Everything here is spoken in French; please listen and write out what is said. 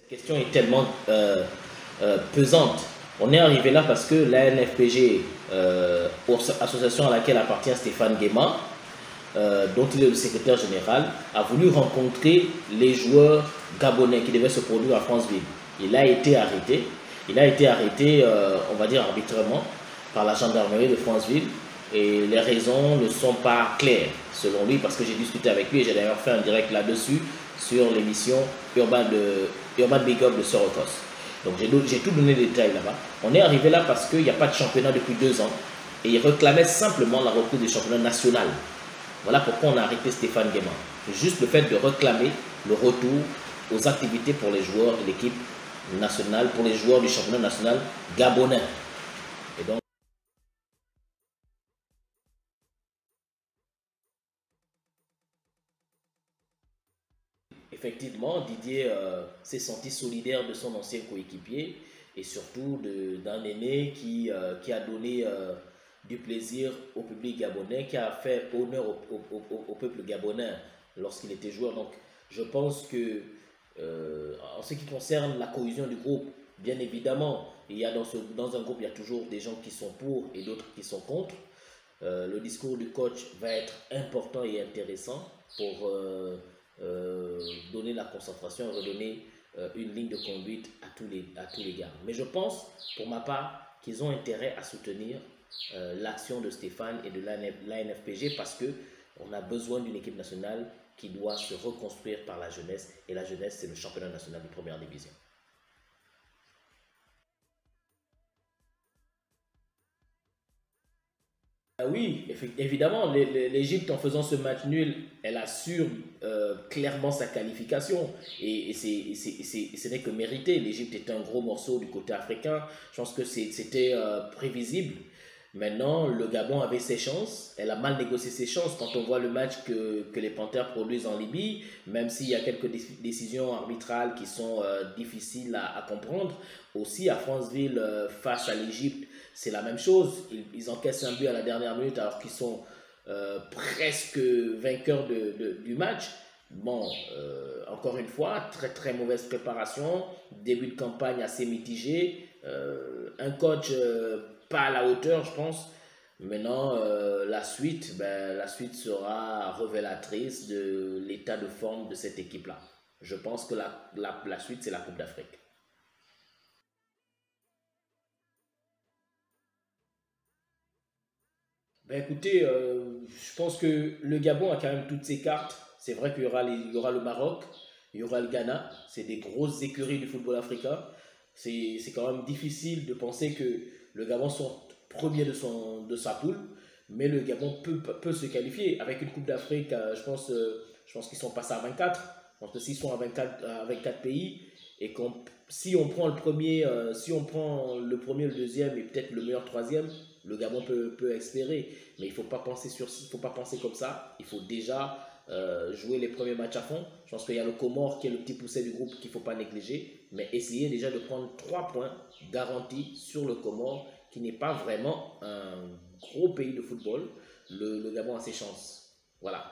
La question est tellement pesante. On est arrivé là parce que l'ANFPG, association à laquelle appartient Stéphane Guéma, dont il est le secrétaire général, a voulu rencontrer les joueurs gabonais qui devaient se produire à Franceville. Il a été arrêté. Il a été arrêté, on va dire arbitrairement, par la gendarmerie de Franceville. Et les raisons ne sont pas claires, selon lui, parce que j'ai discuté avec lui et j'ai d'ailleurs fait un direct là-dessus sur l'émission Urban Big Up de Sorokos. Donc j'ai tout donné les détails là-bas. On est arrivé là parce qu'il n'y a pas de championnat depuis 2 ans et il réclamait simplement la reprise du championnat national. Voilà pourquoi on a arrêté Stéphane Guéma. Juste le fait de réclamer le retour aux activités pour les joueurs de l'équipe nationale, pour les joueurs du championnat national gabonais. Et donc, effectivement, Didier s'est senti solidaire de son ancien coéquipier et surtout d'un aîné qui a donné du plaisir au public gabonais, qui a fait honneur au peuple gabonais lorsqu'il était joueur. Donc, je pense que en ce qui concerne la cohésion du groupe, bien évidemment, il y a dans un groupe, il y a toujours des gens qui sont pour et d'autres qui sont contre. Le discours du coach va être important et intéressant pour donner la concentration, redonner une ligne de conduite à tous les gars. Mais je pense, pour ma part, qu'ils ont intérêt à soutenir l'action de Stéphane et de l'ANFPG parce qu'on a besoin d'une équipe nationale qui doit se reconstruire par la jeunesse. Et la jeunesse, c'est le championnat national de première division. Ah oui, évidemment, l'Égypte, en faisant ce match nul, elle assure clairement sa qualification. Et ce n'est que mérité. L'Égypte est un gros morceau du côté africain. Je pense que c'était prévisible. Maintenant, le Gabon avait ses chances. Elle a mal négocié ses chances. Quand on voit le match que les Panthères produisent en Libye, même s'il y a quelques décisions arbitrales qui sont difficiles à comprendre, aussi à Franceville, face à l'Égypte, c'est la même chose. Ils encaissent un but à la dernière minute alors qu'ils sont presque vainqueurs du match. Bon, encore une fois, très très mauvaise préparation, début de campagne assez mitigé, un coach pas à la hauteur, je pense. Maintenant, la suite sera révélatrice de l'état de forme de cette équipe-là. Je pense que la suite, c'est la Coupe d'Afrique. Ben écoutez, je pense que le Gabon a quand même toutes ses cartes. C'est vrai qu'il y aura, il y aura le Maroc, il y aura le Ghana. C'est des grosses écuries du football africain. C'est quand même difficile de penser que le Gabon soit premier de sa poule. Mais le Gabon peut se qualifier. Avec une Coupe d'Afrique, je pense qu'ils sont passés à 24. Je pense que s'ils sont à 24 pays, et si on prend si on prend le premier, le deuxième et peut-être le meilleur troisième, le Gabon peut espérer. Mais il faut pas penser comme ça. Il faut déjà jouer les premiers matchs à fond. Je pense qu'il y a le Comore qui est le petit pousset du groupe qu'il ne faut pas négliger. Mais essayer déjà de prendre 3 points garantis sur le Comore, qui n'est pas vraiment un gros pays de football. Le Gabon a ses chances. Voilà.